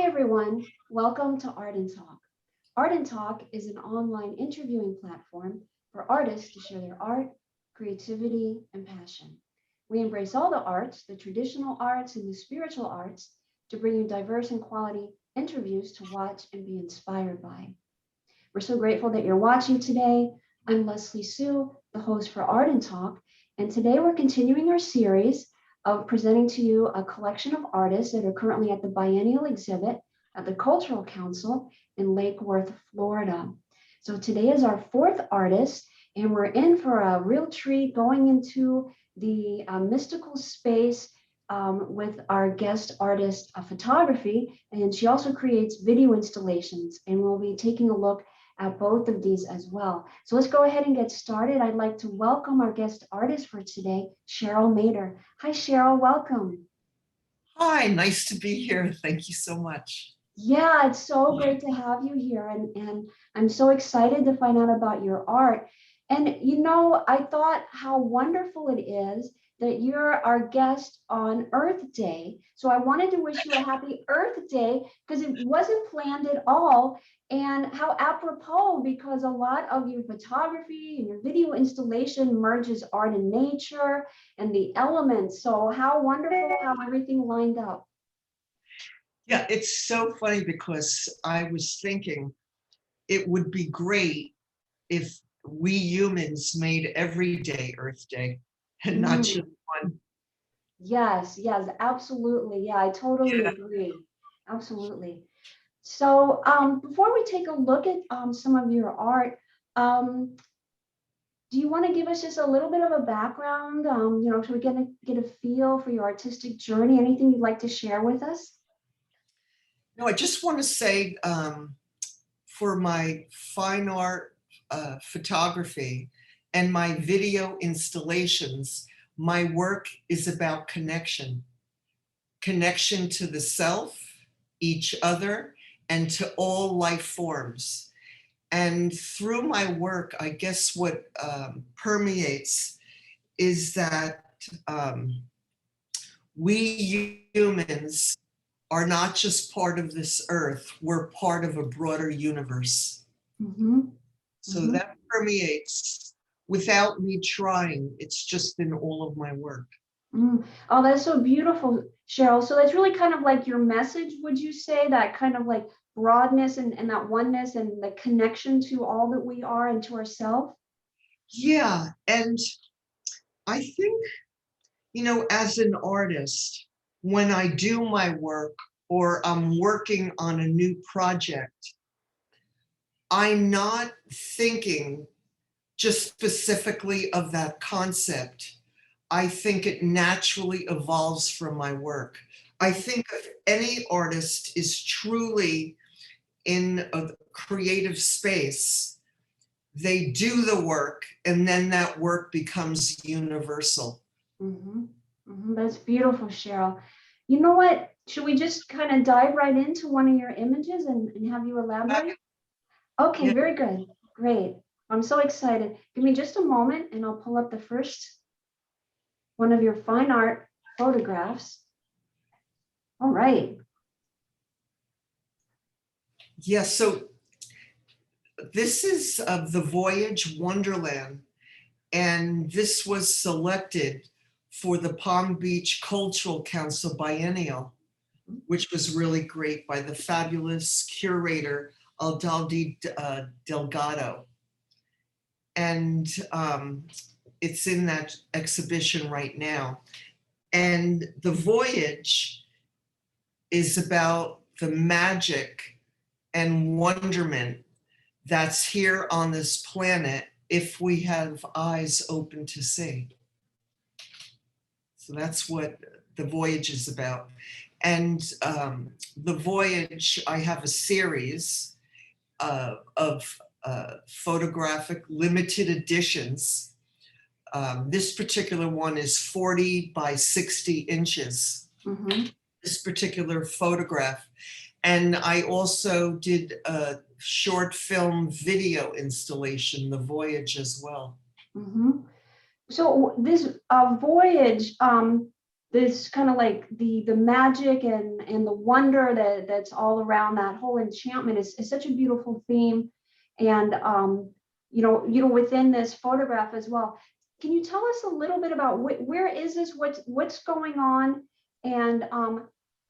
everyone, welcome to Art and Talk. Art and Talk is an online interviewing platform for artists to share their art, creativity, and passion. We embrace all the arts, the traditional arts and the spiritual arts, to bring you diverse and quality interviews to watch and be inspired by. We're so grateful that you're watching today. I'm Leslie Sue, the host for Art and Talk, and today we're continuing our series of presenting to you a collection of artists that are currently at the biennial exhibit at the Cultural Council in Lake Worth, Florida. So today is our fourth artist, and we're in for a real treat going into the mystical space with our guest artist photography, and she also creates video installations, and we'll be taking a look at both of these as well. So let's go ahead and get started. I'd like to welcome our guest artist for today, Cheryl Maeder. Hi, Cheryl, welcome. Hi, nice to be here. Thank you so much. Yeah, it's so great to have you here. And I'm so excited to find out about your art. And you know, I thought how wonderful it is that you're our guest on Earth Day. So I wanted to wish you a happy Earth Day because it wasn't planned at all. And how apropos, because a lot of your photography and your video installation merges art and nature and the elements. So how wonderful how everything lined up. Yeah, it's so funny because I was thinking it would be great if we humans made every day Earth Day and not just one. Yes, yes, absolutely. Yeah, I totally agree. Absolutely. So before we take a look at some of your art, do you want to give us just a little bit of a background, so we get a feel for your artistic journey? Anything you'd like to share with us? No, I just want to say for my fine art photography and my video installations, my work is about connection to the self, each other, and to all life forms. And through my work, I guess what permeates is that we humans are not just part of this earth, we're part of a broader universe. So that permeates without me trying. It's just in all of my work. Oh, that's so beautiful, Cheryl. So that's really kind of like your message, would you say, that kind of like broadness and that oneness and the connection to all that we are and to ourselves? Yeah, and I think, as an artist, when I do my work or I'm working on a new project, I'm not thinking just specifically of that concept. I think it naturally evolves from my work. I think if any artist is truly in a creative space, they do the work and then that work becomes universal. That's beautiful, Cheryl. You know what? Should we just kind of dive right into one of your images and have you elaborate? Okay, very good. Great. I'm so excited. Give me just a moment and I'll pull up the first one of your fine art photographs. All right. Yeah, so this is the Voyage Wonderland, and this was selected for the Palm Beach Cultural Council Biennial, which was really great, by the fabulous curator Aldaldi Delgado. And it's in that exhibition right now. And the voyage is about the magic and wonderment that's here on this planet if we have eyes open to see. So that's what the voyage is about. And the voyage, I have a series of photographic limited editions. This particular one is 40 by 60 inches, this particular photograph. And I also did a short film video installation, The Voyage, as well. So this voyage, this kind of like the magic and the wonder that's all around that whole enchantment is such a beautiful theme. And within this photograph as well. Can you tell us a little bit about where is this? What's going on? And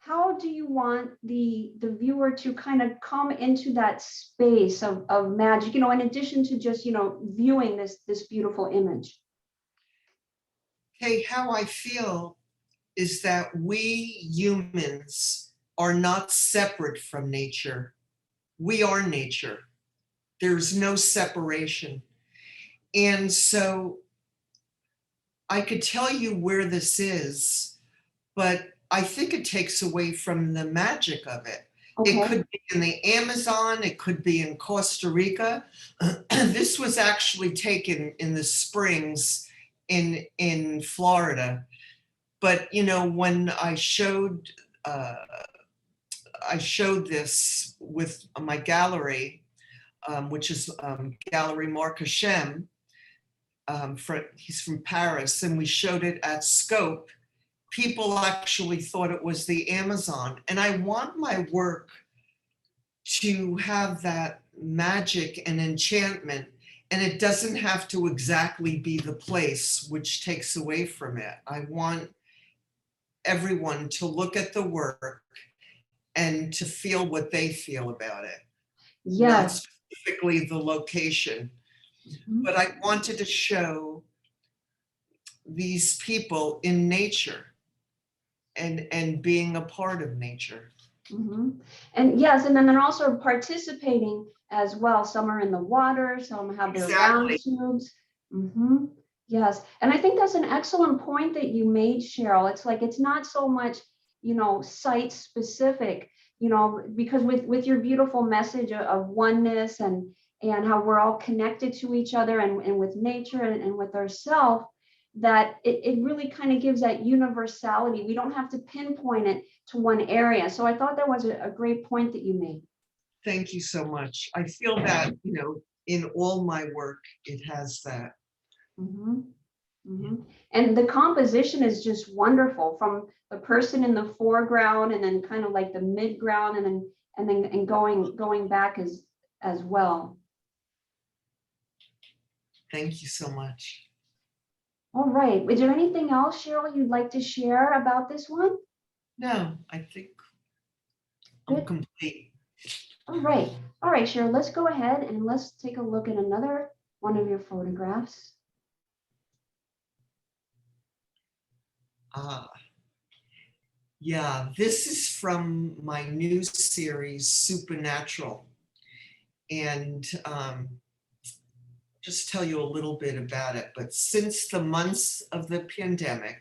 how do you want the viewer to kind of come into that space of magic, in addition to just, viewing this beautiful image? Okay, how I feel is that we humans are not separate from nature. We are nature. There's no separation. And so I could tell you where this is, but I think it takes away from the magic of it. Okay. It could be in the Amazon, it could be in Costa Rica. This was actually taken in the springs in Florida. But when I showed this with my gallery, which is Gallery Marc Hashem. He's from Paris, and we showed it at Scope. People actually thought it was the Amazon, and I want my work to have that magic and enchantment, and it doesn't have to exactly be the place, which takes away from it. I want everyone to look at the work and to feel what they feel about it. Yes. Not specifically the location. Mm-hmm. But I wanted to show these people in nature and being a part of nature. Mm-hmm. And yes, and then they're also participating as well. Some are in the water, some have their round tubes. Mm-hmm. Yes, and I think that's an excellent point that you made, Cheryl. It's like it's not so much, site specific, because with your beautiful message of oneness and how we're all connected to each other and with nature and with ourselves, that it really kind of gives that universality. We don't have to pinpoint it to one area. So I thought that was a great point that you made. Thank you so much. I feel that, in all my work, it has that. Mm-hmm. Mm-hmm. And the composition is just wonderful, from the person in the foreground and then kind of like the midground and going back as well. Thank you so much. All right. Is there anything else, Cheryl, you'd like to share about this one? No, I think I'm complete. All right. All right, Cheryl, let's go ahead and let's take a look at another one of your photographs. Yeah, this is from my new series, Supernatural. And just tell you a little bit about it. But since the months of the pandemic,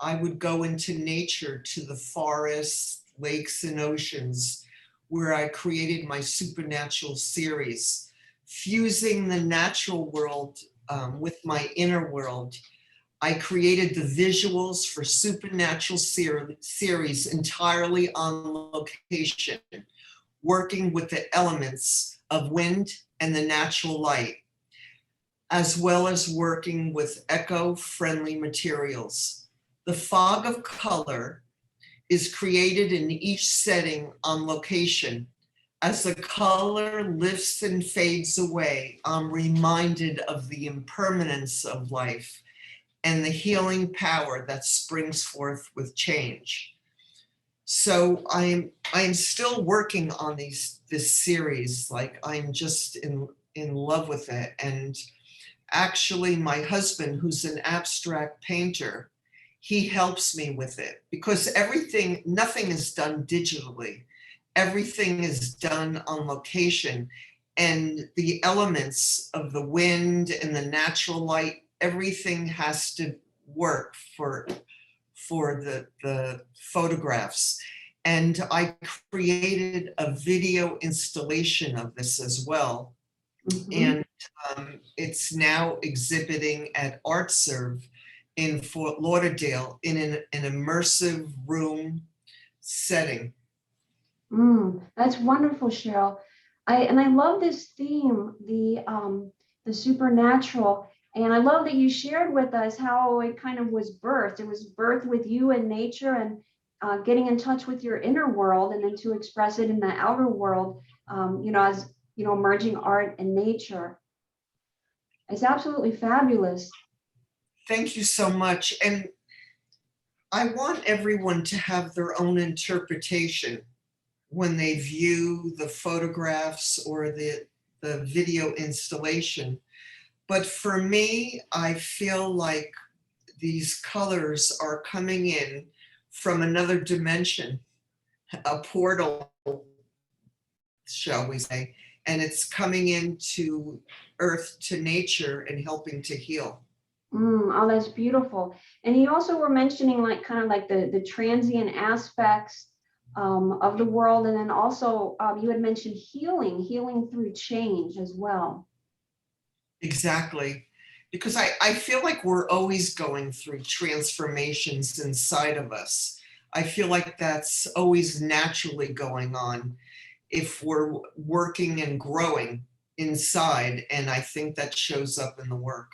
I would go into nature, to the forests, lakes, and oceans, where I created my Supernatural series, fusing the natural world with my inner world. I created the visuals for Supernatural series entirely on location, working with the elements of wind and the natural light, as well as working with eco-friendly materials. The fog of color is created in each setting on location. As the color lifts and fades away, I'm reminded of the impermanence of life and the healing power that springs forth with change. So I'm still working on this series. Like, I'm just in love with it. And actually, my husband, who's an abstract painter, he helps me with it, because nothing is done digitally. Everything is done on location, and the elements of the wind and the natural light, everything has to work for the photographs. And I created a video installation of this as well. Mm-hmm. And it's now exhibiting at ArtServe in Fort Lauderdale in an immersive room setting. That's wonderful, Cheryl. I love this theme, the supernatural. And I love that you shared with us how it kind of was birthed. It was birthed with you and nature, and getting in touch with your inner world, and then to express it in the outer world, as merging art and nature. It's absolutely fabulous. Thank you so much. And I want everyone to have their own interpretation when they view the photographs or the video installation. But for me, I feel like these colors are coming in from another dimension, a portal, shall we say, and it's coming into earth to nature and helping to heal. Oh, that's beautiful. And you also were mentioning like kind of like the transient aspects of the world. And then also you had mentioned healing through change as well. Exactly. Because I feel like we're always going through transformations inside of us. I feel like that's always naturally going on if we're working and growing inside. And I think that shows up in the work.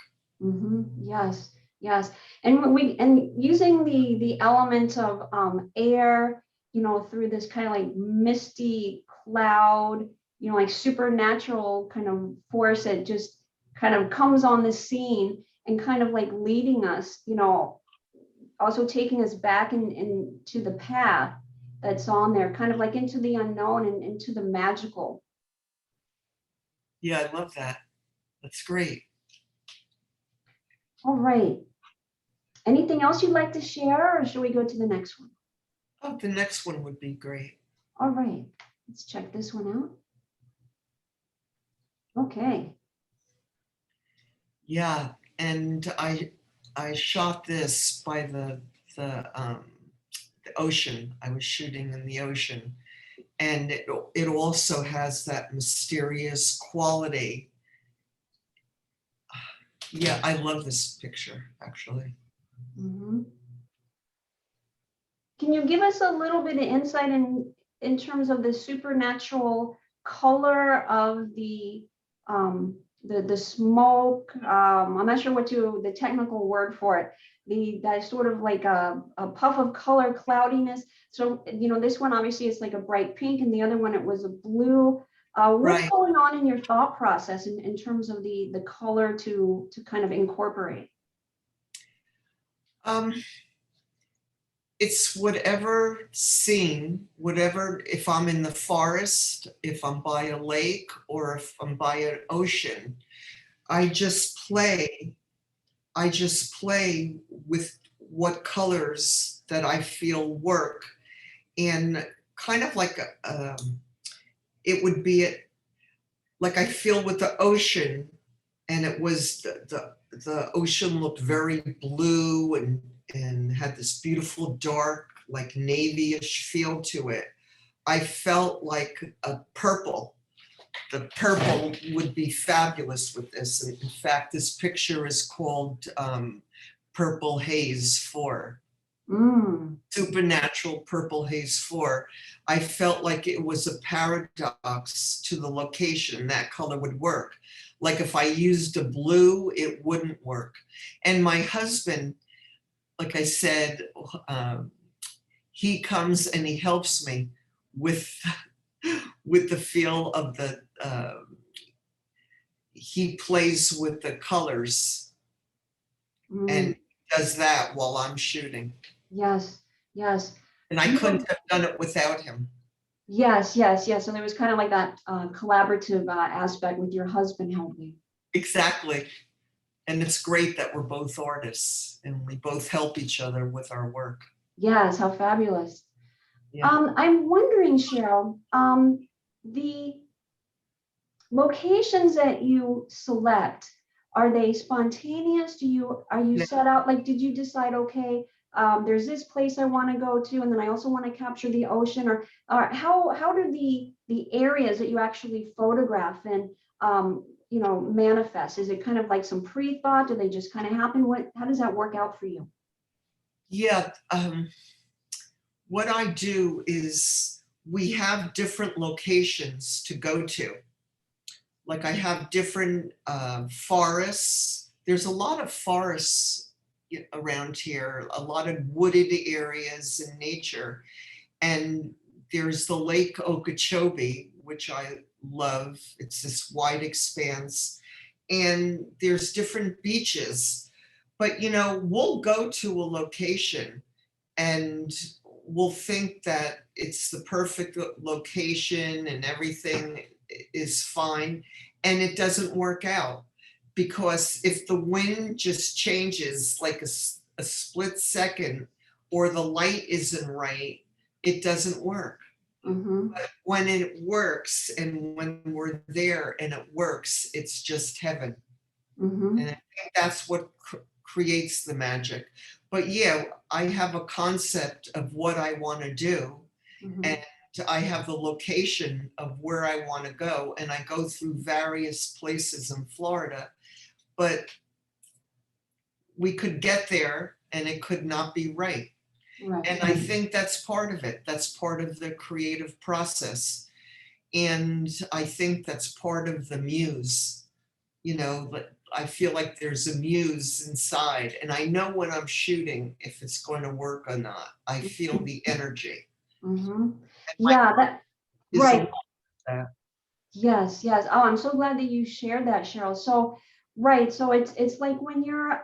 Yes, yes. And using the element of air, through this kind of like misty cloud, like supernatural kind of force that just kind of comes on the scene and kind of like leading us, also taking us back into the path that's on there, kind of like into the unknown and into the magical. Yeah, I love that. That's great. All right. Anything else you'd like to share, or should we go to the next one? Oh, the next one would be great. All right, let's check this one out. Okay. Yeah, and I shot this by the ocean. I was shooting in the ocean, and it also has that mysterious quality. Yeah, I love this picture, actually. Mm-hmm. Can you give us a little bit of insight in terms of the supernatural color of the smoke? I'm not sure the technical word for it. That sort of like a puff of color cloudiness. So this one obviously is like a bright pink, and the other one it was a blue. What's Right. going on in your thought process in terms of the color to kind of incorporate? It's whatever scene, whatever, if I'm in the forest, if I'm by a lake, or if I'm by an ocean, I just play. I just play with what colors that I feel work. And kind of like it would be like I feel with the ocean, and it was the ocean looked very blue and had this beautiful dark, like navy-ish feel to it. I felt like a purple. The purple would be fabulous with this. And in fact, this picture is called Purple Haze 4. Supernatural Purple Haze 4. I felt like it was a paradox to the location. That color would work. Like if I used a blue, it wouldn't work. And my husband, like I said, he comes and he helps me with the feel of the, he plays with the colors and does that while I'm shooting. Yes, yes. And I couldn't have done it without him. Yes, yes, yes. So there was kind of like that collaborative aspect with your husband helping. Exactly. And it's great that we're both artists and we both help each other with our work. Yes, how fabulous. Yeah. I'm wondering, Cheryl, the locations that you select, are they spontaneous? Are you set out, like, did you decide, okay, there's this place I want to go to, and then I also want to capture the ocean, or how do the areas that you actually photograph and manifest? Is it kind of like some pre-thought? Do they just kind of happen? How does that work out for you? Yeah. What I do is we have different locations to go to. Like I have different forests there's a lot of forests around here, a lot of wooded areas in nature. And there's the Lake Okeechobee, which I love. It's this wide expanse. And there's different beaches. But, you know, we'll go to a location and we'll think that it's the perfect location and everything is fine. And it doesn't work out. Because if the wind just changes like a split second, or the light isn't right, it doesn't work. Mm-hmm. But when it works, and when we're there and it works, it's just heaven. Mm-hmm. And I think that's what creates the magic. But yeah, I have a concept of what I want to do, Mm-hmm. and I have the location of where I want to go, and I go through various places in Florida. But we could get there and it could not be right. Right. And I think that's part of it. That's part of the creative process. And I think that's part of the muse. You know, but I feel like there's a muse inside. And I know when I'm shooting if it's going to work or not. I feel the energy. Mm-hmm. Yeah, that Is right. that. Yes, yes. Oh, I'm so glad that you shared that, Cheryl. So, right. So it's like when you're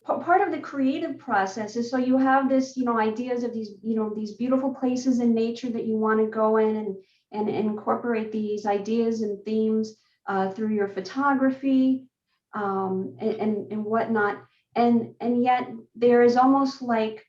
part of the creative process is, so you have this, you know, ideas of these, you know, these beautiful places in nature that you want to go in and incorporate these ideas and themes through your photography and whatnot. And yet there is almost like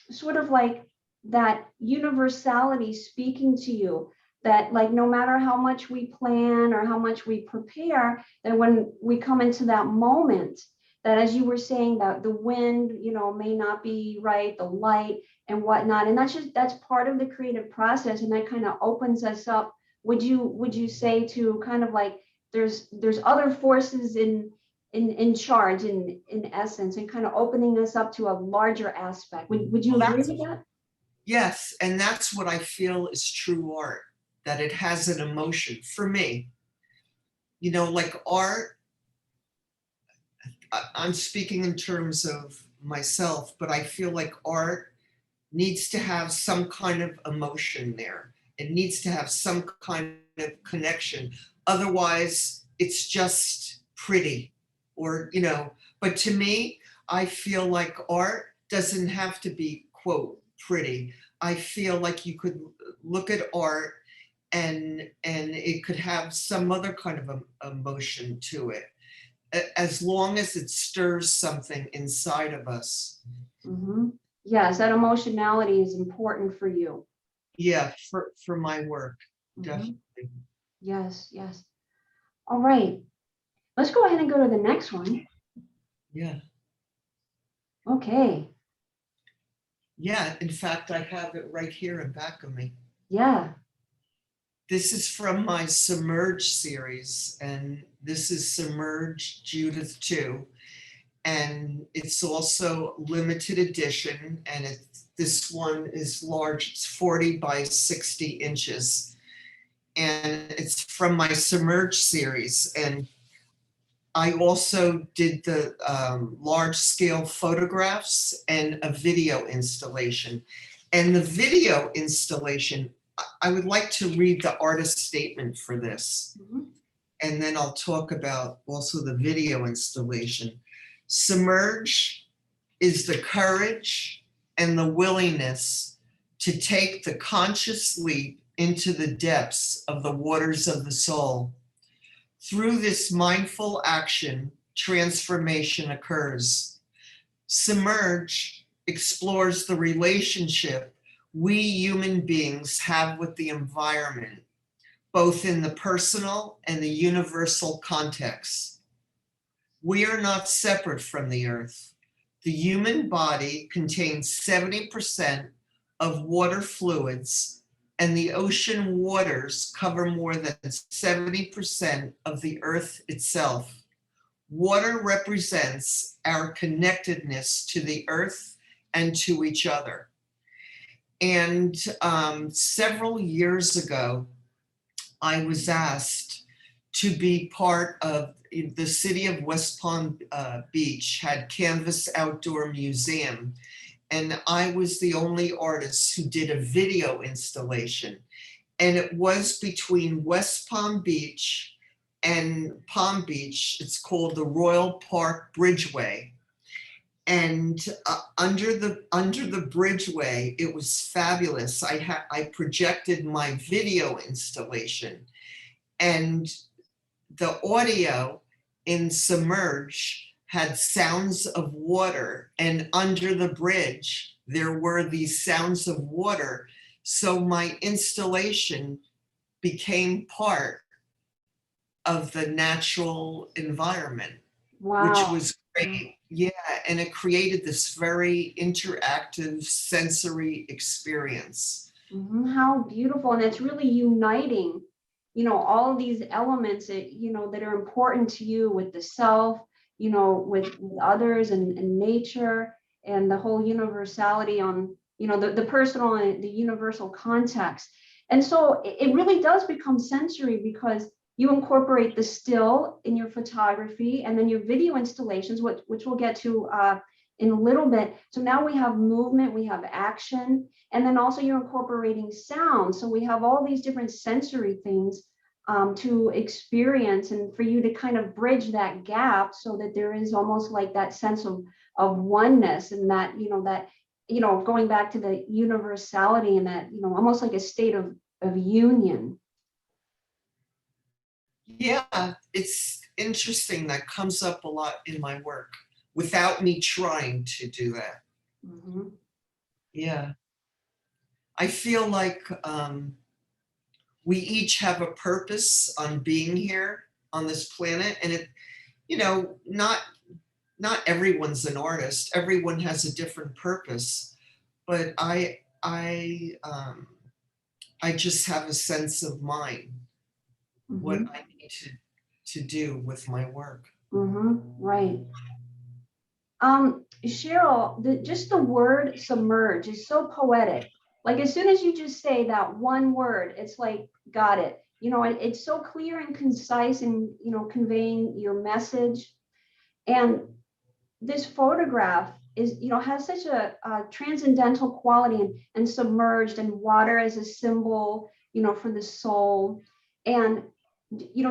sort of like that universality speaking to you, that like no matter how much we plan or how much we prepare, that when we come into that moment, that as you were saying, that the wind, you know, may not be right, the light and whatnot, and that's part of the creative process, and that kind of opens us up. Would you say, to kind of like there's other forces in charge in essence, and kind of opening us up to a larger aspect? Would you Well, agree with that? yes, and that's what I feel is true art, that it has an emotion for me. You know, like art, I'm speaking in terms of myself, but I feel like art needs to have some kind of emotion there. It needs to have some kind of connection. Otherwise, it's just pretty, or, you know, but to me, I feel like art doesn't have to be, quote, pretty. I feel like you could look at art and it could have some other kind of emotion to it, as long as it stirs something inside of us. Mm-hmm. Yes, that emotionality is important for you. Yeah, for my work, Mhm. definitely. Yes, yes. All right. Let's go ahead and go to the next one. Yeah, Okay. yeah. In fact, I have it right here in back of me. Yeah. This is from my Submerge series, and this is Submerge Judith 2. And it's also limited edition, and this one is large. It's 40 by 60 inches. And it's from my Submerge series. And I also did the large scale photographs and a video installation. And the video installation, I would like to read the artist statement for this. Mhm. And then I'll talk about also the video installation. Submerge is the courage and the willingness to take the conscious leap into the depths of the waters of the soul. Through this mindful action, transformation occurs. Submerge explores the relationship we human beings have with the environment, both in the personal and the universal context. We are not separate from the earth. The human body contains 70% of water fluids, and the ocean waters cover more than 70% of the earth itself. Water represents our connectedness to the earth and to each other. And several years ago, I was asked to be part of the city of West Palm Beach had Canvas Outdoor Museum. And I was the only artist who did a video installation. And it was between West Palm Beach and Palm Beach. It's called the Royal Park Bridgeway. And under the bridgeway, it was fabulous. I projected my video installation, and the audio in Submerge had sounds of water, and under the bridge there were these sounds of water. So my installation became part of the natural environment, which Wow. was great. Yeah, and it created this very interactive sensory experience. How beautiful. And it's really uniting, all of these elements that, that are important to you with the self, with others and nature and the whole universality on, the personal and the universal context. And so it really does become sensory because you incorporate the still in your photography and then your video installations, which we'll get to in a little bit. So now we have movement, we have action, and then also you're incorporating sound. So we have all these different sensory things to experience and for you to kind of bridge that gap so that there is almost like that sense of oneness and that, going back to the universality and that, almost like a state of union. Yeah, it's interesting. That comes up a lot in my work without me trying to do that. Mm-hmm. Yeah. I feel like we each have a purpose on being here on this planet, and it, not everyone's an artist. Everyone has a different purpose, but I just have a sense of mine, what Mm-hmm. I need to do with my work. Mm-hmm. Right. Cheryl, just the word submerge is so poetic. Like as soon as you just say that one word, it's like, got it. It's so clear and concise and, conveying your message. And this photograph is, has such a transcendental quality and submerged and water as a symbol, for the soul. And,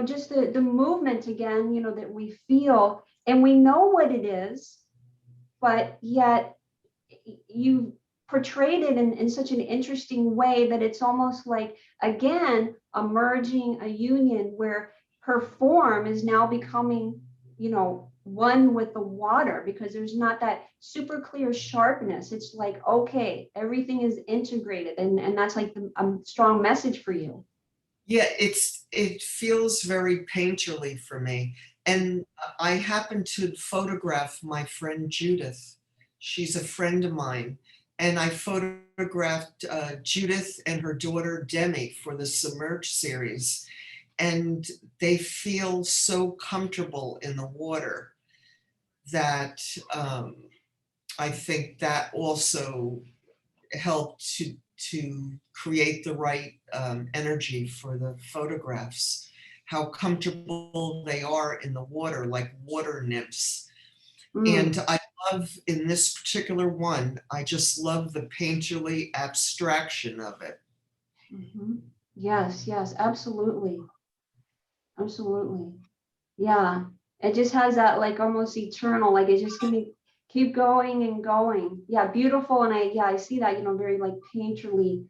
just the movement again, that we feel and we know what it is, but yet you portrayed it in such an interesting way that it's almost like, again, a merging, a union where her form is now becoming, one with the water because there's not that super clear sharpness. It's like, okay, everything is integrated. And that's like a strong message for you. Yeah, it feels very painterly for me. And I happened to photograph my friend Judith. She's a friend of mine. And I photographed Judith and her daughter Demi for the Submerge series. And they feel so comfortable in the water that I think that also helped to create the right energy for the photographs, how comfortable they are in the water, like water nymphs. And I love, in this particular one, I just love the painterly abstraction of it. Mm-hmm. Yes, yes, absolutely. Absolutely. Yeah. It just has that like almost eternal, like it's just gonna keep going and going. Yeah, beautiful. And I see that, very like painterly,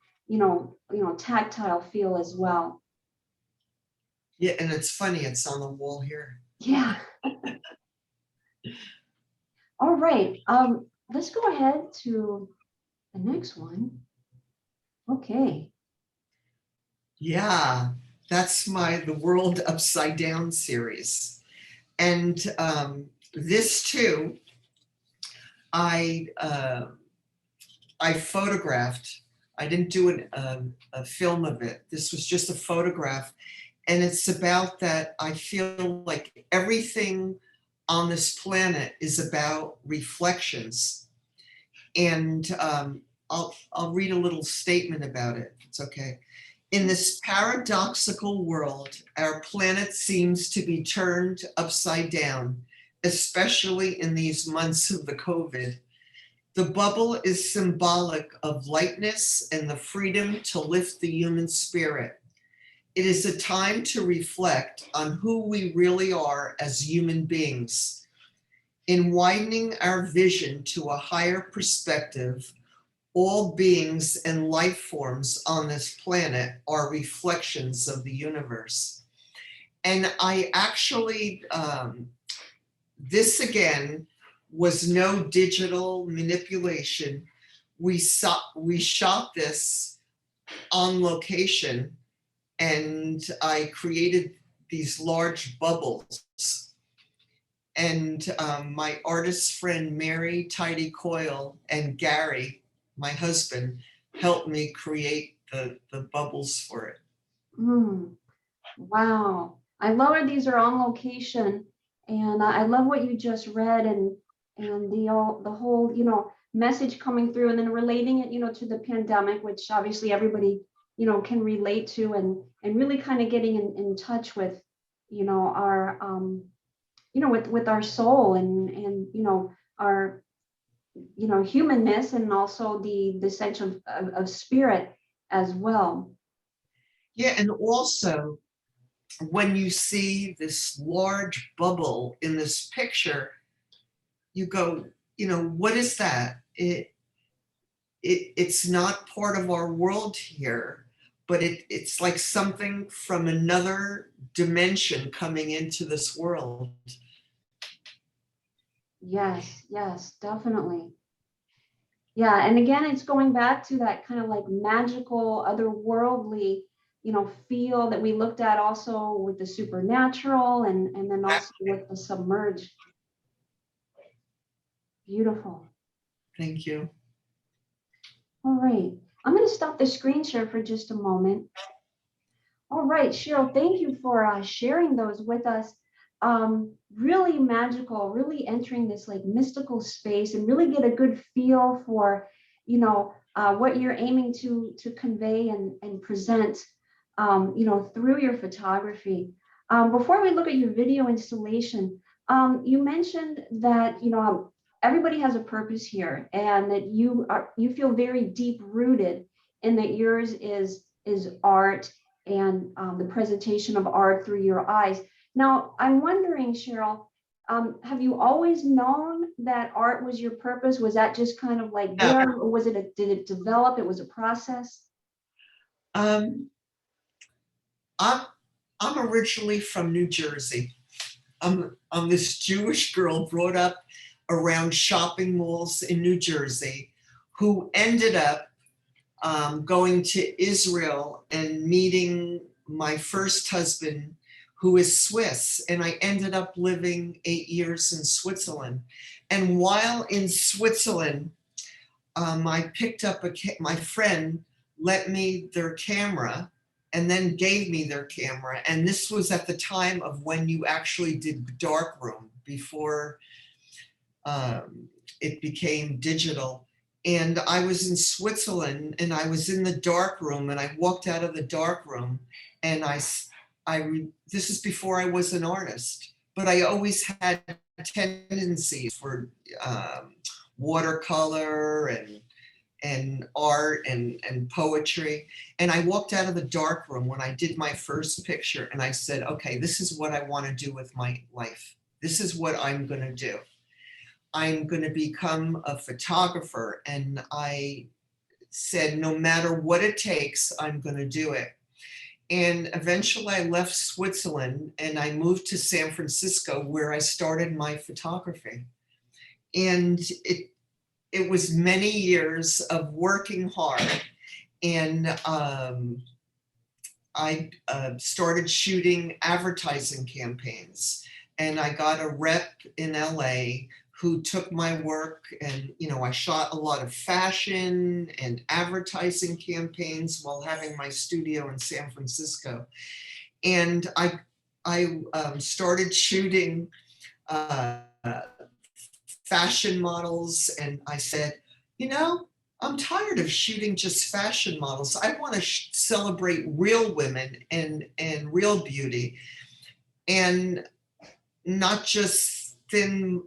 tactile feel as well. Yeah, and it's funny, it's on the wall here. Yeah. All right. Let's go ahead to the next one. Okay. Yeah, that's the World Upside Down series. And this too, I photographed. I didn't do a film of it. This was just a photograph. And it's about that I feel like everything on this planet is about reflections. And I'll read a little statement about it. It's okay. In this paradoxical world, our planet seems to be turned upside down, especially in these months of the COVID. The bubble is symbolic of lightness and the freedom to lift the human spirit. It is a time to reflect on who we really are as human beings. In widening our vision to a higher perspective, all beings and life forms on this planet are reflections of the universe. And I actually, this again was no digital manipulation. We shot this on location, and I created these large bubbles. And my artist friend, Mary Tidy Coyle, and Gary, my husband, helped me create the bubbles for it. Wow. I love it. These are on location. And I love what you just read, and the whole, message coming through, and then relating it, to the pandemic, which obviously everybody, can relate to, and really kind of getting in touch with, our, with our soul, and our, humanness, and also the sense of spirit as well. Yeah, and also when you see this large bubble in this picture, you go, what is that? It's not part of our world here, but it's like something from another dimension coming into this world. Yes, definitely. Yeah, and again, it's going back to that kind of like magical, otherworldly, feel that we looked at also with the supernatural, and then also with the submerged. Beautiful. Thank you. All right, I'm going to stop the screen share for just a moment. All right, Cheryl, thank you for sharing those with us. Really magical, really entering this like mystical space, and really get a good feel for, what you're aiming to convey and present, through your photography. Before we look at your video installation, you mentioned that, everybody has a purpose here, and that you feel very deep rooted, and that yours is art, and the presentation of art through your eyes. Now, I'm wondering, Cheryl, have you always known that art was your purpose? Was that just kind of like there, or was it did it develop? It was a process? I'm originally from New Jersey. I'm this Jewish girl brought up around shopping malls in New Jersey, who ended up going to Israel and meeting my first husband, who is Swiss. And I ended up living 8 years in Switzerland. And while in Switzerland, I picked up my friend lent me their camera, and then gave me their camera. And this was at the time of when you actually did darkroom, before it became digital. And I was in Switzerland, and I was in the darkroom, and I walked out of the darkroom, and this is before I was an artist, but I always had tendencies for watercolor and art and poetry. And I walked out of the darkroom when I did my first picture, and I said, okay, this is what I want to do with my life. This is what I'm going to do. I'm going to become a photographer. And I said, no matter what it takes, I'm going to do it. And eventually I left Switzerland and I moved to San Francisco, where I started my photography. And it was many years of working hard. And I started shooting advertising campaigns. And I got a rep in LA who took my work, and I shot a lot of fashion and advertising campaigns while having my studio in San Francisco. And I started shooting fashion models, and I said, I'm tired of shooting just fashion models. I want to celebrate real women and real beauty, and not just thin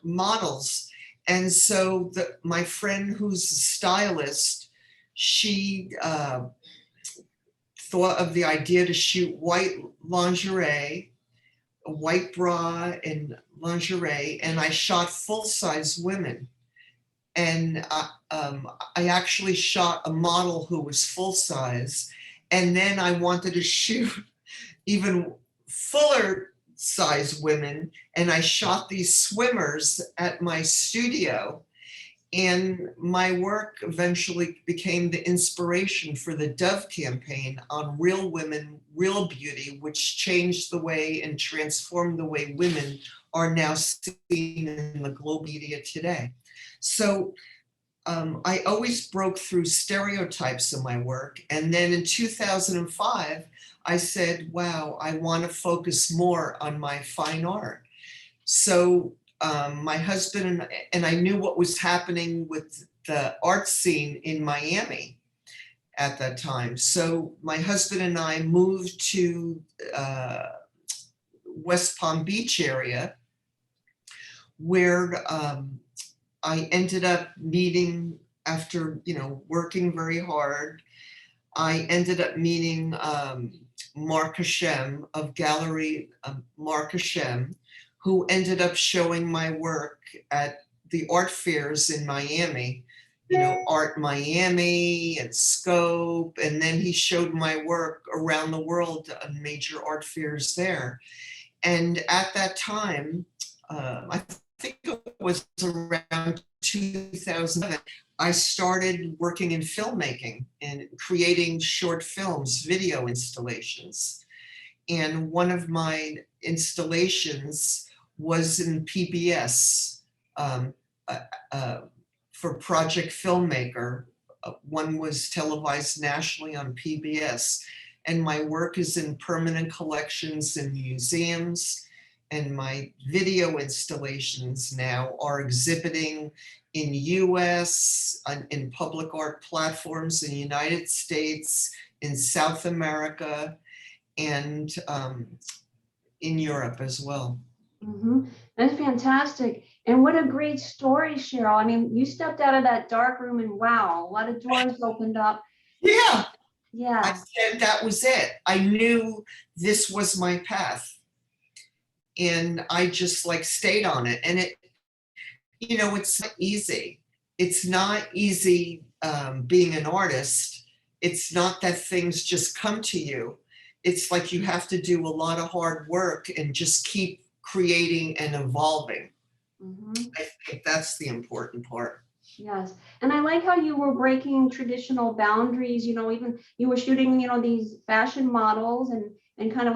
models. And so my friend who's a stylist, she thought of the idea to shoot white lingerie, a white bra and lingerie, and I shot full-size women. And I actually shot a model who was full-size, and then I wanted to shoot even fuller size women, and I shot these swimmers at my studio. And my work eventually became the inspiration for the Dove campaign on real women, real beauty, which changed the way and transformed the way women are now seen in the global media today. So I always broke through stereotypes in my work. And then in 2005, I said, wow, I want to focus more on my fine art. So my husband and I knew what was happening with the art scene in Miami at that time. So my husband and I moved to West Palm Beach area, where I ended up meeting, after working very hard, I ended up meeting Mark Hashem of Gallery Mark Hashem, who ended up showing my work at the art fairs in Miami, Art Miami and Scope, and then he showed my work around the world on major art fairs there. And at that time, I think it was around 2007, I started working in filmmaking and creating short films, video installations. And one of my installations was in PBS for Project Filmmaker. One was televised nationally on PBS. And my work is in permanent collections in museums. And my video installations now are exhibiting in US, in public art platforms in the United States, in South America, and in Europe as well. Mm-hmm. That's fantastic. And what a great story, Cheryl. I mean, you stepped out of that dark room and wow, a lot of doors opened up. Yeah. Yeah. I said that was it. I knew this was my path. And I just stayed on it. And it's not easy. It's not easy being an artist. It's not that things just come to you. It's like you have to do a lot of hard work and just keep creating and evolving. Mm-hmm. I think that's the important part. Yes. And I like how you were breaking traditional boundaries, even you were shooting, these fashion models and kind of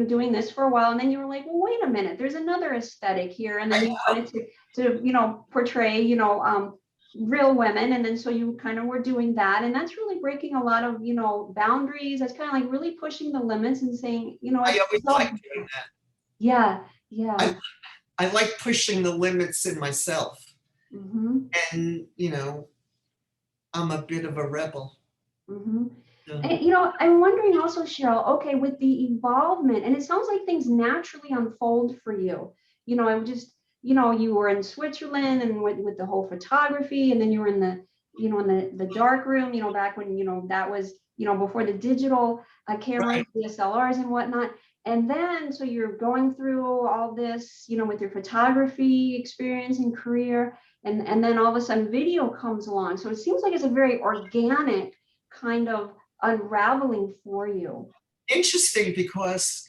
doing this for a while. And then you were like, well, wait a minute, there's another aesthetic here. And then you wanted to portray, real women. And then so you kind of were doing that. And that's really breaking a lot of, boundaries. That's kind of really pushing the limits and saying, I always like doing that. Yeah. Yeah. I like pushing the limits in myself. Mm-hmm. And, I'm a bit of a rebel. Mm-hmm. And, I'm wondering also, Cheryl, okay, with the involvement, and it sounds like things naturally unfold for you. I would just, you were in Switzerland and with the whole photography, and then you were in the, in the dark room, back when, that was, before the digital cameras, right. DSLRs and whatnot. And then, so you're going through all this, with your photography experience and career, and then all of a sudden video comes along. So it seems like it's a very organic kind of unraveling for you. Interesting, because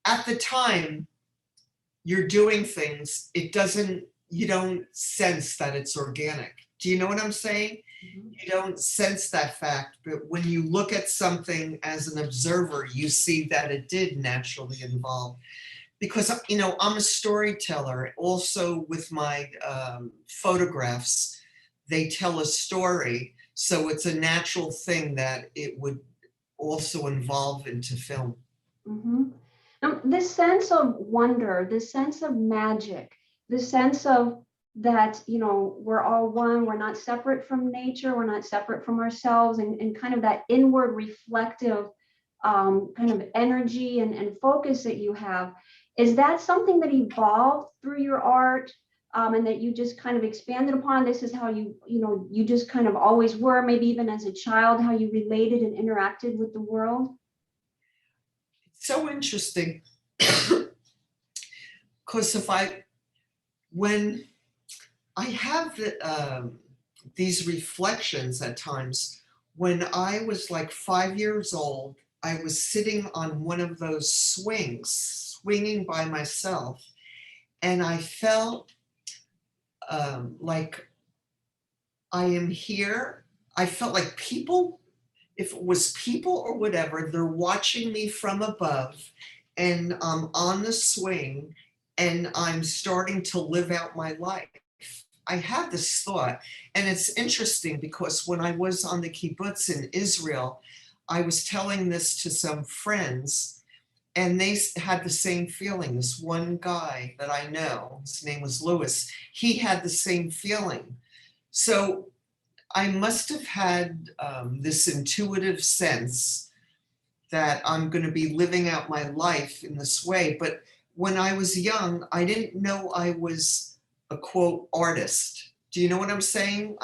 at the time you're doing things, you don't sense that it's organic. Do you know what I'm saying? Mm-hmm. You don't sense that fact, but when you look at something as an observer, you see that it did naturally involve. Because, I'm a storyteller. Also with my photographs, they tell a story. So it's a natural thing that it would also involve into film. Mm-hmm. This sense of wonder, this sense of magic, this sense of that, we're all one, we're not separate from nature, we're not separate from ourselves, and kind of that inward reflective kind of energy and focus that you have. Is that something that evolved through your art, and that you just kind of expanded upon? This is how you just kind of always were, maybe even as a child, how you related and interacted with the world? So interesting. Because when I have these reflections at times, when I was like 5 years old, I was sitting on one of those swings, swinging by myself, and I felt like I am here. I felt like people, if it was people or whatever, they're watching me from above, and I'm on the swing, and I'm starting to live out my life. I had this thought, and it's interesting because when I was on the kibbutz in Israel, I was telling this to some friends, and they had the same feeling. This one guy that I know, his name was Lewis, he had the same feeling. So I must have had this intuitive sense that I'm going to be living out my life in this way. But when I was young, I didn't know I was a quote artist. Do you know what I'm saying?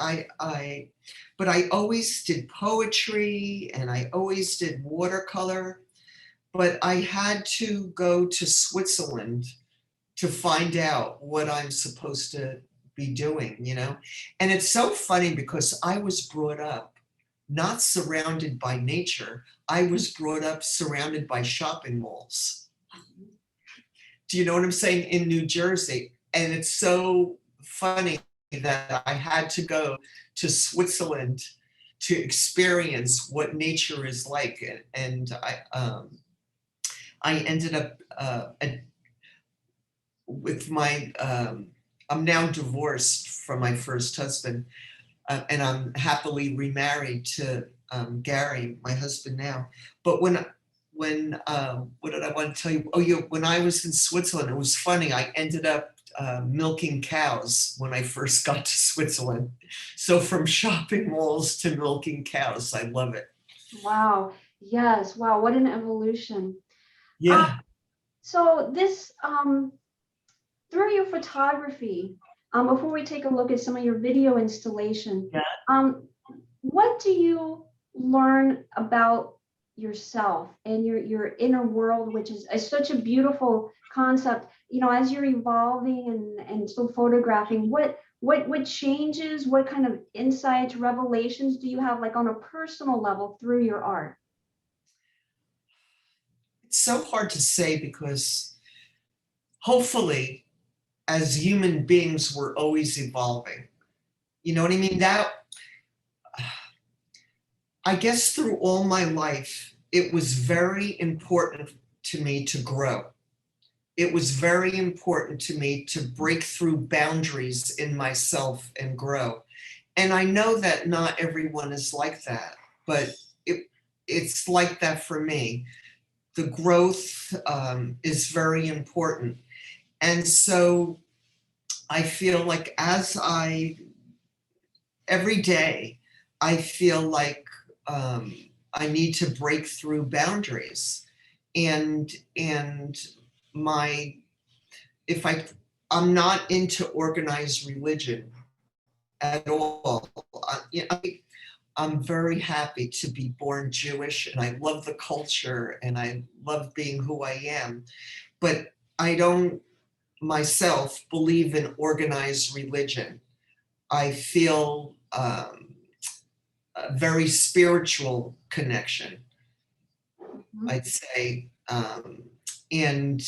But I always did poetry and I always did watercolor. But I had to go to Switzerland to find out what I'm supposed to be doing. And it's so funny because I was brought up not surrounded by nature. I was brought up surrounded by shopping malls. Do you know what I'm saying? In New Jersey. And it's so funny that I had to go to Switzerland to experience what nature is like. And I ended up with my, I'm now divorced from my first husband, and I'm happily remarried to Gary, my husband now. But when what did I want to tell you? Oh, yeah, when I was in Switzerland, it was funny. I ended up milking cows when I first got to Switzerland. So from shopping malls to milking cows, I love it. Wow. Yes. Wow. What an evolution. Um, Yeah. so this, through your photography, before we take a look at some of your video installation, Yeah. um, what do you learn about yourself and your inner world, which is such a beautiful concept? As you're evolving and still photographing, what changes, what kind of insights, revelations do you have, like on a personal level, through your art? It's so hard to say because hopefully, as human beings, we're always evolving. You know what I mean? I guess through all my life, it was very important to me to grow. It was very important to me to break through boundaries in myself and grow. And I know that not everyone is like that, but it's like that for me. The growth is very important. And so I feel like every day, I feel like I need to break through boundaries. And my, if I'm not into organized religion at all. I'm very happy to be born Jewish and I love the culture and I love being who I am. But I don't myself believe in organized religion. I feel a very spiritual connection, Mhm. I'd say. And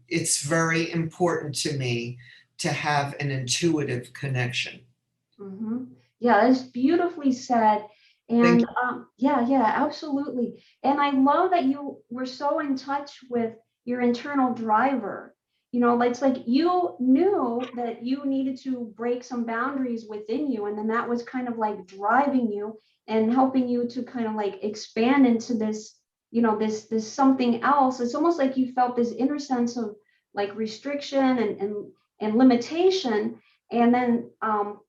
it's very important to me to have an intuitive connection. Mhm. Yeah, that's beautifully said. Thank And you. yeah, yeah, absolutely. And I love that you were so in touch with your internal driver. It's like you knew that you needed to break some boundaries within you, and then that was kind of like driving you and helping you to kind of like expand into this, this something else. It's almost like you felt this inner sense of like restriction and limitation, And then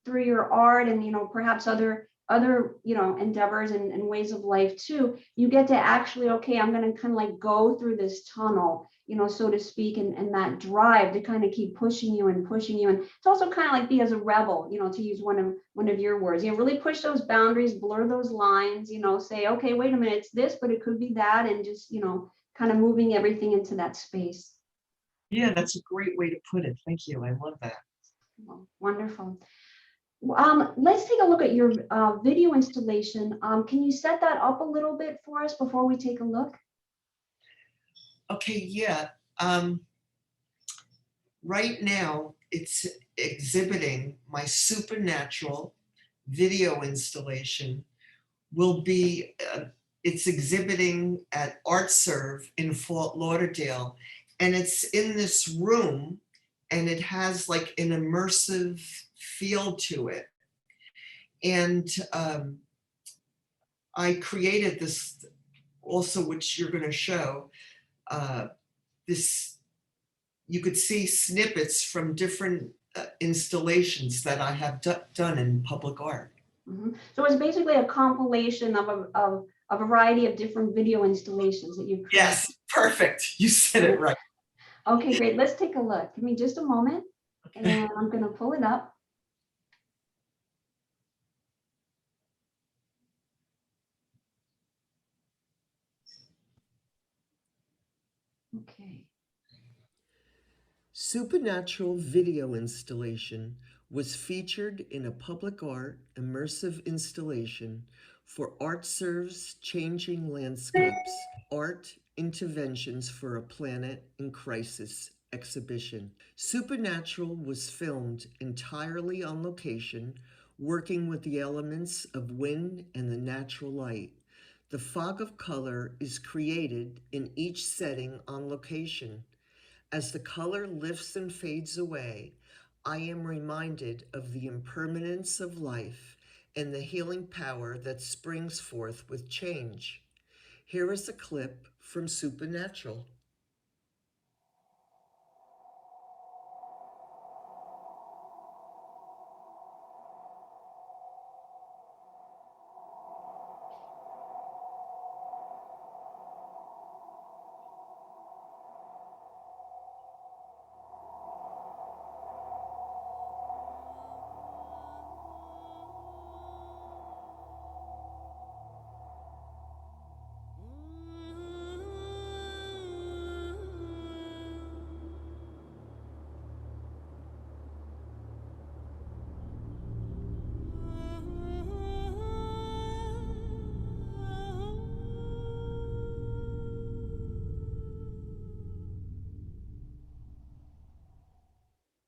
through your art and, perhaps other endeavors and ways of life too, you get to actually, okay, I'm going to kind of like go through this tunnel, so to speak, and that drive to kind of keep pushing you and pushing you. And it's also kind of like be as a rebel, to use one of your words, really push those boundaries, blur those lines, say, okay, wait a minute, it's this, but it could be that, and just, kind of moving everything into that space. Yeah, that's a great way to put it. Thank you. I love that. Well, wonderful. Let's take a look at your video installation. Can you set that up a little bit for us before we take a look? Okay, yeah. Right now, it's exhibiting my supernatural video installation. Will be, it's exhibiting at Art Serve in Fort Lauderdale. And it's in this room, and it has like an immersive feel to it. And I created this also, which you're going to show. This, you could see snippets from different installations that I have done in public art. So it's basically a compilation of a variety of different video installations that you've created. Yes, perfect. You said it right. Okay, great. Let's take a look. Give me just a moment, and I'm going to pull it up. Okay. Supernatural video installation was featured in a public art immersive installation for ArtServe's Changing Landscapes, Art Interventions for a Planet in Crisis exhibition. Supernatural was filmed entirely on location, working with the elements of wind and the natural light. The fog of color is created in each setting on location. As the color lifts and fades away, I am reminded of the impermanence of life and the healing power that springs forth with change. Here is a clip from Supernatural.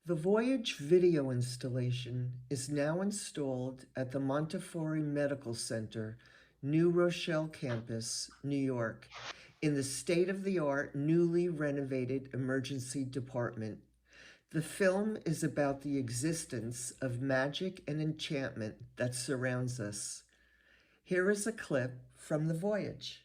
The Voyage video installation is now installed at the Montefiore Medical Center, New Rochelle campus, New York, in the state-of-the-art, newly renovated emergency department. The film is about the existence of magic and enchantment that surrounds us. Here is a clip from The Voyage.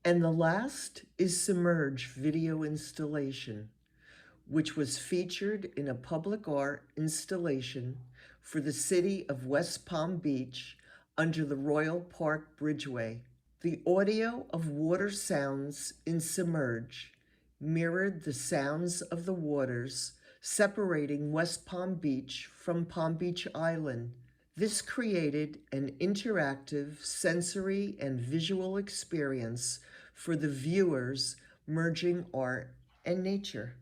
And the last is Submerge video installation, which was featured in a public art installation for the city of West Palm Beach under the Royal Park Bridgeway. The audio of water sounds in Submerge mirrored the sounds of the waters separating West Palm Beach from Palm Beach Island. This created an interactive sensory and visual experience for the viewers, merging art and nature.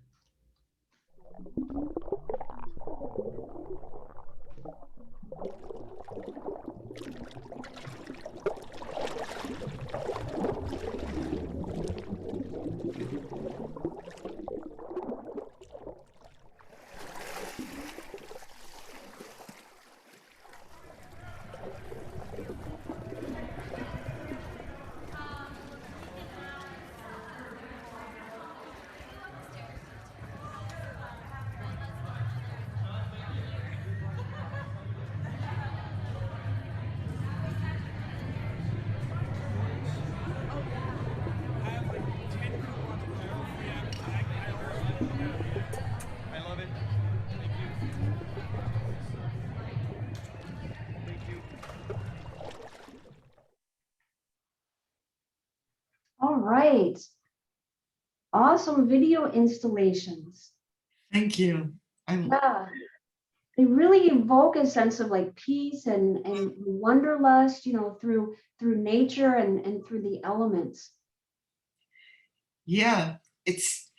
I love it. Thank you. Thank you. All right. Awesome video installations. Thank you. Yeah. They really evoke a sense of like peace and wanderlust, through nature and through the elements. Yeah, it's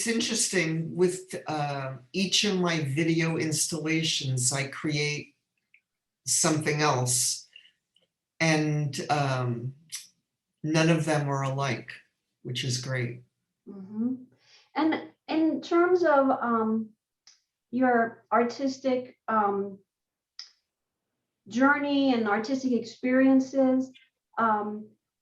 interesting with each of my video installations, I create something else, and none of them are alike, which is great. Mm-hmm. And in terms of your artistic journey and artistic experiences,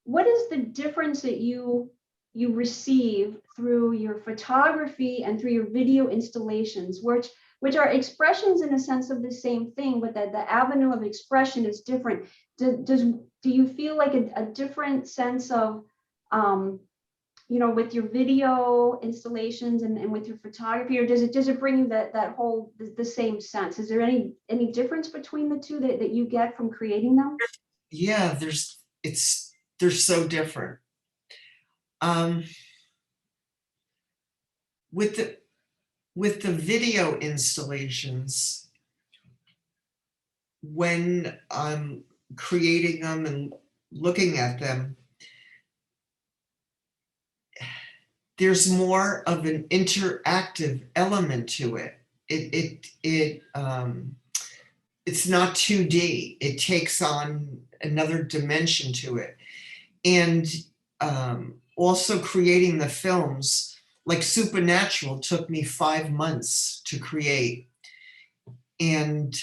what is the difference that you receive through your photography and through your video installations, which are expressions in a sense of the same thing, but that the avenue of expression is different? Do you feel like a different sense of with your video installations and with your photography, or does it bring you that whole the same sense? Is there any difference between the two that you get from creating them? Yeah, they're so different. With the video installations, when I'm creating them and looking at them, there's more of an interactive element to it. It's not 2D. It takes on another dimension to it. And also creating the films, like Supernatural took me 5 months to create. And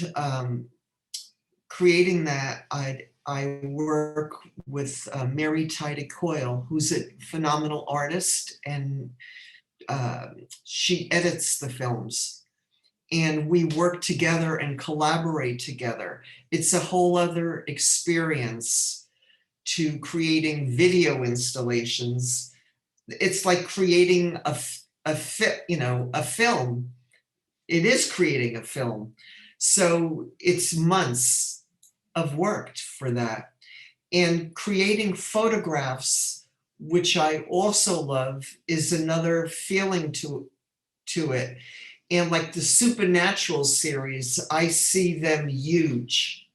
creating that, I work with Mary Tida Coyle, who's a phenomenal artist, and she edits the films. And we work together and collaborate together. It's a whole other experience to creating video installations. It's like creating a film. It is creating a film. So it's months of work for that. And creating photographs, which I also love, is another feeling to it. And like the Supernatural series, I see them huge.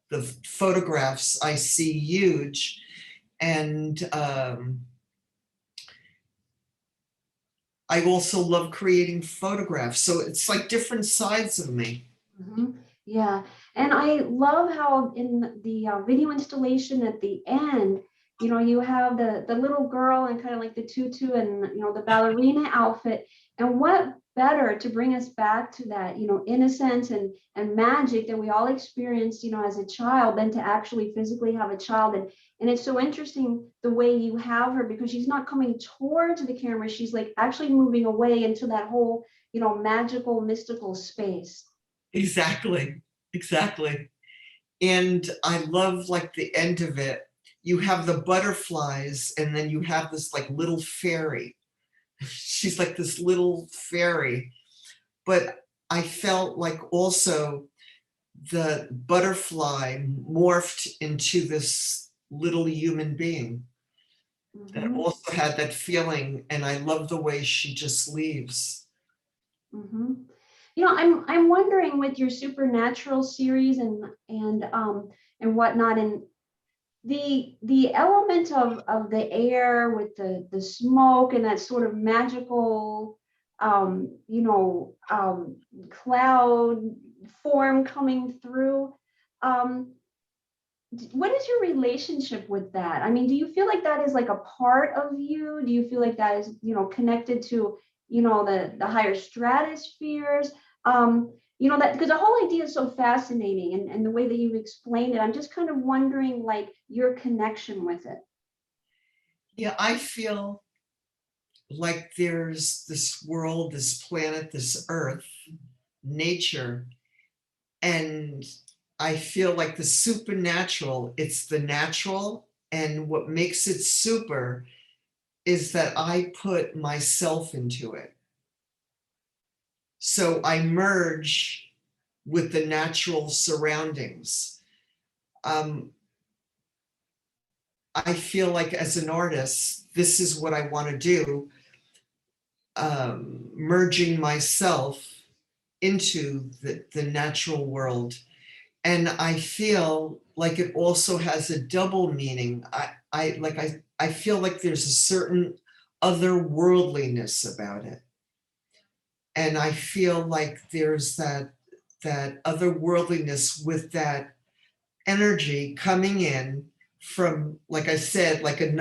The photographs I see huge. And I also love creating photographs. So it's like different sides of me. Mm-hmm. Yeah, and I love how in the video installation at the end, you have the little girl and kind of like the tutu and the ballerina outfit. And what better to bring us back to that innocence and magic that we all experienced as a child, than to actually physically have a child. And it's so interesting the way you have her, because she's not coming towards the camera, she's like actually moving away into that whole magical, mystical space. Exactly. And I love like the end of it. You have the butterflies, and then you have this like little fairy. She's like this little fairy. But I felt like also the butterfly morphed into this little human being that Mhm. also had that feeling. And I love the way she just leaves. Mm-hmm. You know, I'm wondering with your supernatural series and whatnot, and the element of the air with the smoke and that sort of magical cloud form coming through. Um, what is your relationship with that? I mean, do you feel like that is like a part of you? Do you feel like that is, connected to, the higher stratospheres? That because the whole idea is so fascinating and the way that you've explained it, I'm just kind of wondering like your connection with it. Yeah, I feel like there's this world, this planet, this earth, nature, and I feel like the supernatural, it's the natural, and what makes it super is that I put myself into it. So I merge with the natural surroundings. Um, I feel like as an artist, this is what I want to do, merging myself into the natural world. And I feel like it also has a double meaning. I feel like there's a certain otherworldliness about it. And I feel like there's that otherworldliness with that energy coming in from, like I said, like a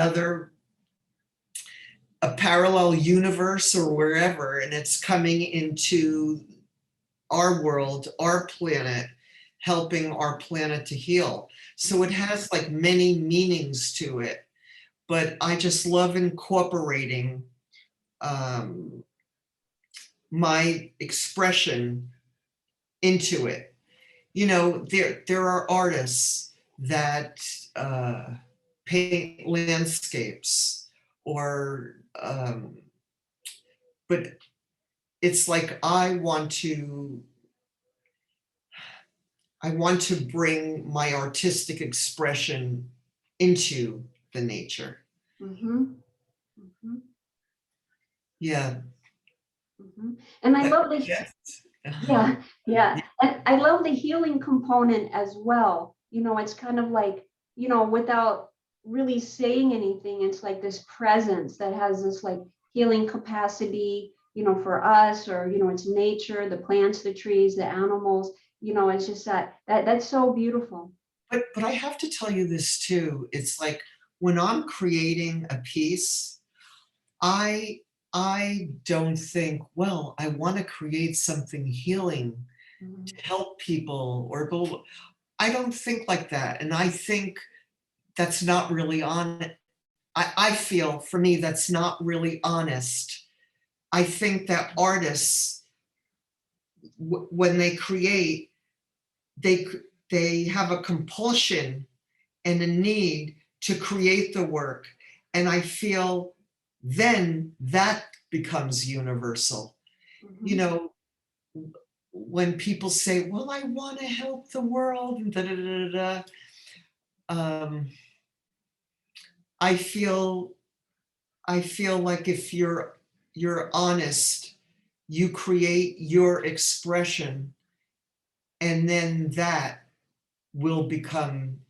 parallel universe or wherever, and it's coming into our world, our planet, helping our planet to heal. So it has like many meanings to it, but I just love incorporating my expression into it. There are artists that paint landscapes or, but it's like I want to bring my artistic expression into the nature. Mm-hmm. Mm-hmm. Yeah. Mm-hmm. And I love the Yes. yeah, yeah. And I love the healing component as well. It's kind of like, without really saying anything, it's like this presence that has this like healing capacity, for us, or, it's nature, the plants, the trees, the animals, it's just that's so beautiful. But I have to tell you this too. It's like when I'm creating a piece, I I don't think, well, I want to create something healing Mhm. to help people or blah, blah. I don't think like that. And I think that's not really on. I feel for me that's not really honest. I think that artists, when they create, they they have a compulsion and a need to create the work. And I feel then that becomes universal. You Mhm. know, when people say, well, I want to help the world, and da, da, da, da, um, I feel I feel like if you're honest, you create your expression, and then that will become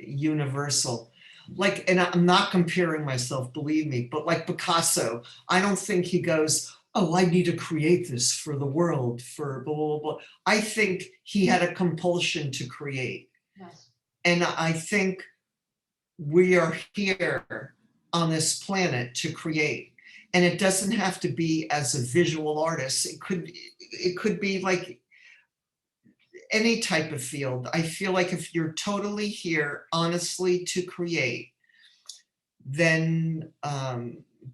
universal. Like, and I'm not comparing myself, believe me, but like Picasso, I don't think he goes, oh, I need to create this for the world, for blah, blah, blah. I think he had a compulsion to create. Yes. And I think we are here on this planet to create. And it doesn't have to be as a visual artist. It could be like any type of field. I feel like if you're totally here honestly to create, then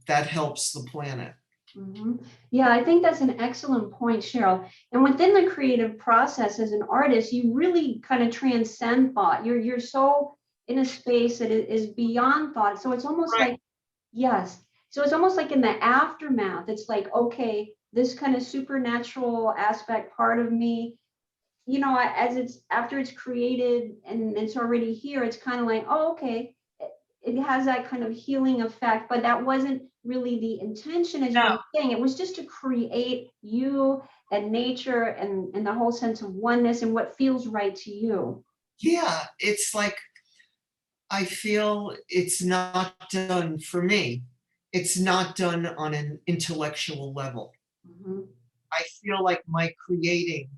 that helps the planet. Mhm. Yeah, I think that's an excellent point, Cheryl. And within the creative process as an artist, you really kind of transcend thought. You're so in a space that is beyond thought. So it's almost Right. like, yes. So it's almost like in the aftermath, it's like, okay, this kind of supernatural aspect part of me, as it's after it's created and it's already here, it's kind of like, oh, okay, it has that kind of healing effect, but that wasn't really the intention, as you were saying. It was just to create you and nature and the whole sense of oneness and what feels right to you. Yeah, it's like, I feel it's not done for me. It's not done on an intellectual level. Mhm. I feel like my creating,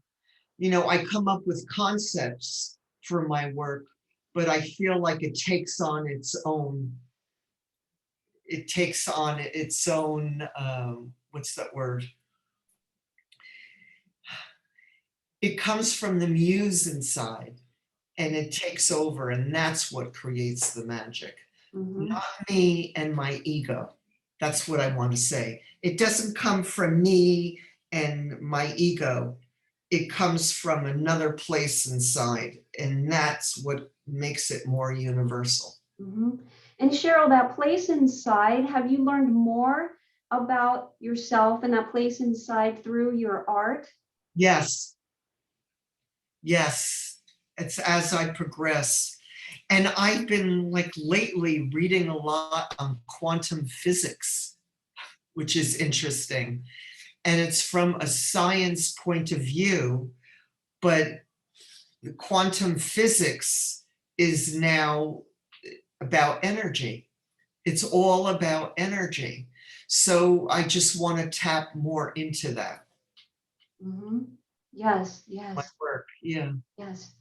I come up with concepts for my work, but I feel like it takes on its own, what's that word? It comes from the muse inside and it takes over, and that's what creates the magic. Mhm. Not me and my ego. That's what I want to say. It doesn't come from me and my ego. It comes from another place inside, and that's what makes it more universal. Mhm. And Cheryl, that place inside, have you learned more about yourself and that place inside through your art? Yes, yes. It's as I progress. And I've been like lately reading a lot on quantum physics, which is interesting. And it's from a science point of view, but the quantum physics is now about energy. It's all about energy. So I just want to tap more into that. Mhm. Yes, My yes, work. Yeah. yes.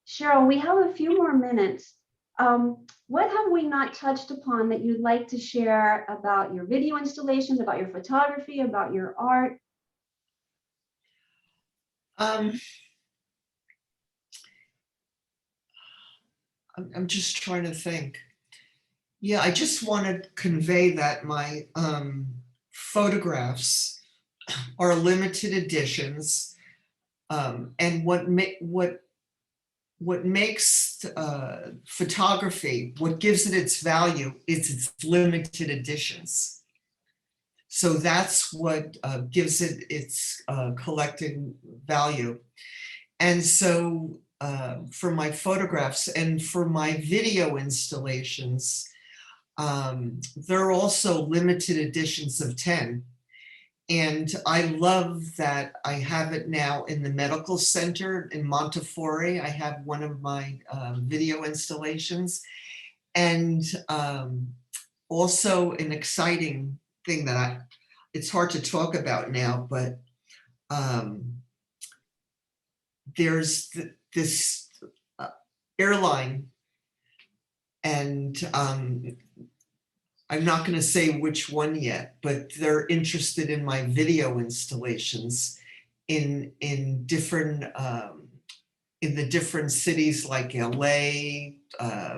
Cheryl, we have a few more minutes. What have we not touched upon that you'd like to share about your video installations, about your photography, about your art? Um, I'm just trying to think. Yeah, I just want to convey that my photographs are limited editions, and what makes photography, what gives it its value, is its limited editions. So that's what gives it its collecting value. And so for my photographs and for my video installations, they're also limited editions of 10. And I love that I have it now in the medical center in Montefiore. I have one of my video installations. And also an exciting thing that it's hard to talk about now, but there's this airline, and I'm not going to say which one yet, but they're interested in my video installations in different in the different cities like LA,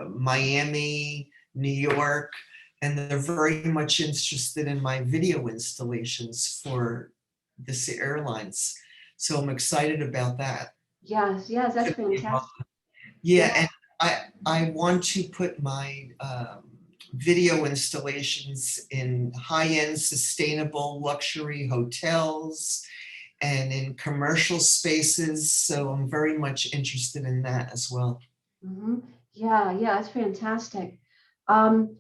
Miami, New York, and they're very much interested in my video installations for this airlines. So I'm excited about that. Yes, yes, that's fantastic. Yeah, and I want to put my video installations in high-end sustainable luxury hotels and in commercial spaces. So I'm very much interested in that as well. Mhm. Yeah, yeah, that's fantastic. Um,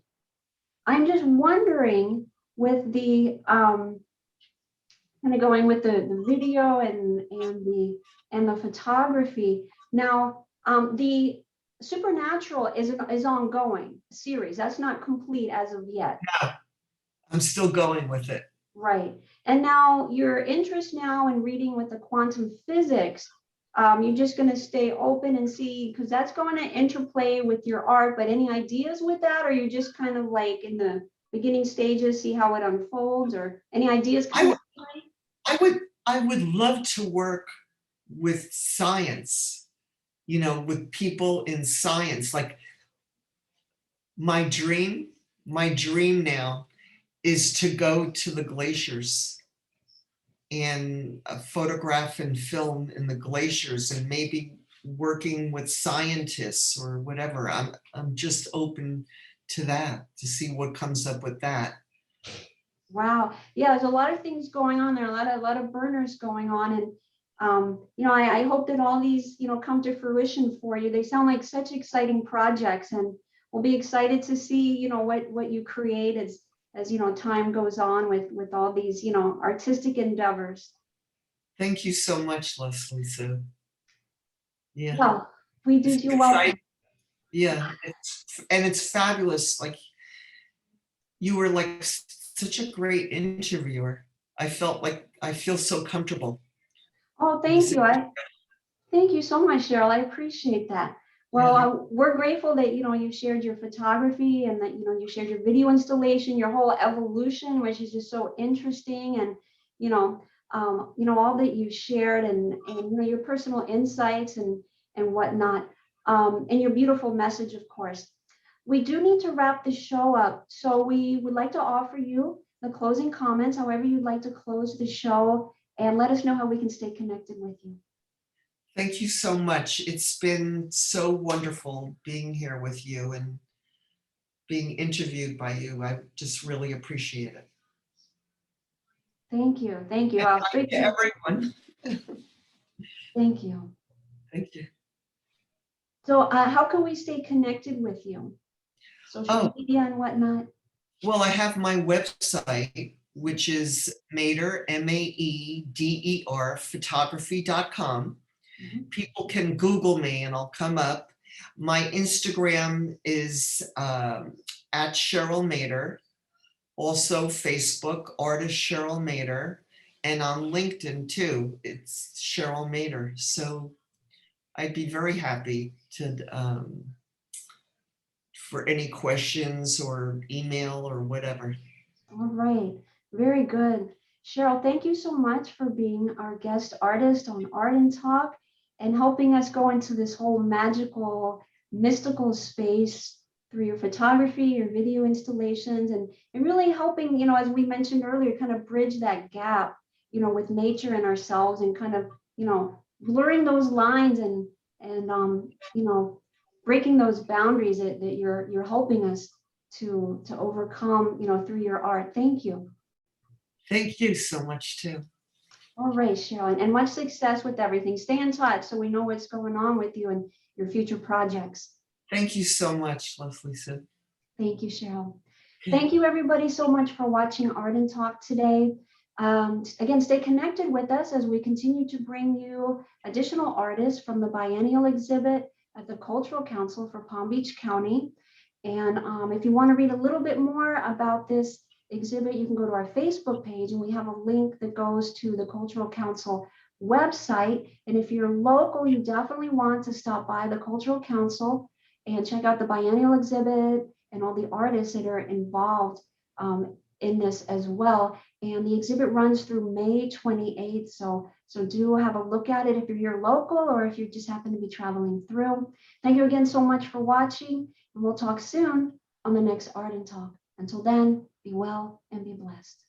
I'm just wondering with the kind of going with the video and the photography. Now, the Supernatural is ongoing series. That's not complete as of yet. No, I'm still going with it. Right. And now your interest now in reading with the quantum physics, you're just going to stay open and see, because that's going to interplay with your art. But any ideas with that? Or you just kind of like in the beginning stages, see how it unfolds, or any ideas coming? I would love to work with science, with people in science. Like my dream now is to go to the glaciers and photograph and film in the glaciers, and maybe working with scientists or whatever. I'm just open to that, to see what comes up with that. Wow. Yeah, there's a lot of things going on there, a lot of burners going on. And I hope that all these, come to fruition for you. They sound like such exciting projects. And we'll be excited to see, what you create as time goes on with all these, artistic endeavors. Thank you so much, Leslie Sue. Yeah. Well, we do It's feel welcome. exciting. Yeah, it's fabulous. Like you were like such a great interviewer. I feel so comfortable. Oh, thank you. Thank you so much, Cheryl. I appreciate that. Well, Yeah. we're grateful that, you shared your photography and that, you shared your video installation, your whole evolution, which is just so interesting. And, all that you shared and your personal insights and whatnot, and your beautiful message, of course. We do need to wrap the show up. So we would like to offer you the closing comments, however you'd like to close the show, and let us know how we can stay connected with you. Thank you so much. It's been so wonderful being here with you and being interviewed by you. I just really appreciate it. Thank you. Thank you. And I'll hi speak to to you. everyone. Thank you. Thank you. So how can we stay connected with you? Social media and whatnot? Well, I have my website, which is Maeder, Maeder, photography.com. Mhm. People can Google me and I'll come up. My Instagram is at Cheryl Maeder. Also Facebook, artist Cheryl Maeder. And on LinkedIn too, it's Cheryl Maeder. So I'd be very happy to for any questions or email or whatever. All right. Very good. Cheryl, thank you so much for being our guest artist on Art and Talk and helping us go into this whole magical, mystical space through your photography, your video installations, and really helping, as we mentioned earlier, kind of bridge that gap, with nature and ourselves and kind of, blurring those lines and breaking those boundaries that you're helping us to overcome, through your art. Thank you. Thank you so much too. All right, Cheryl, and much success with everything. Stay in touch so we know what's going on with you and your future projects. Thank you so much, Leslie Sue. Thank you, Cheryl. Thank you, everybody, so much for watching Art and Talk today. Again, stay connected with us as we continue to bring you additional artists from the biennial exhibit at the Cultural Council for Palm Beach County. And if you want to read a little bit more about this exhibit, you can go to our Facebook page, and we have a link that goes to the Cultural Council website. And if you're local, you definitely want to stop by the Cultural Council and check out the biennial exhibit and all the artists that are involved in this as well. And the exhibit runs through May 28th. So do have a look at it if you're here local or if you just happen to be traveling through. Thank you again so much for watching, and we'll talk soon on the next Art and Talk. Until then, be well and be blessed.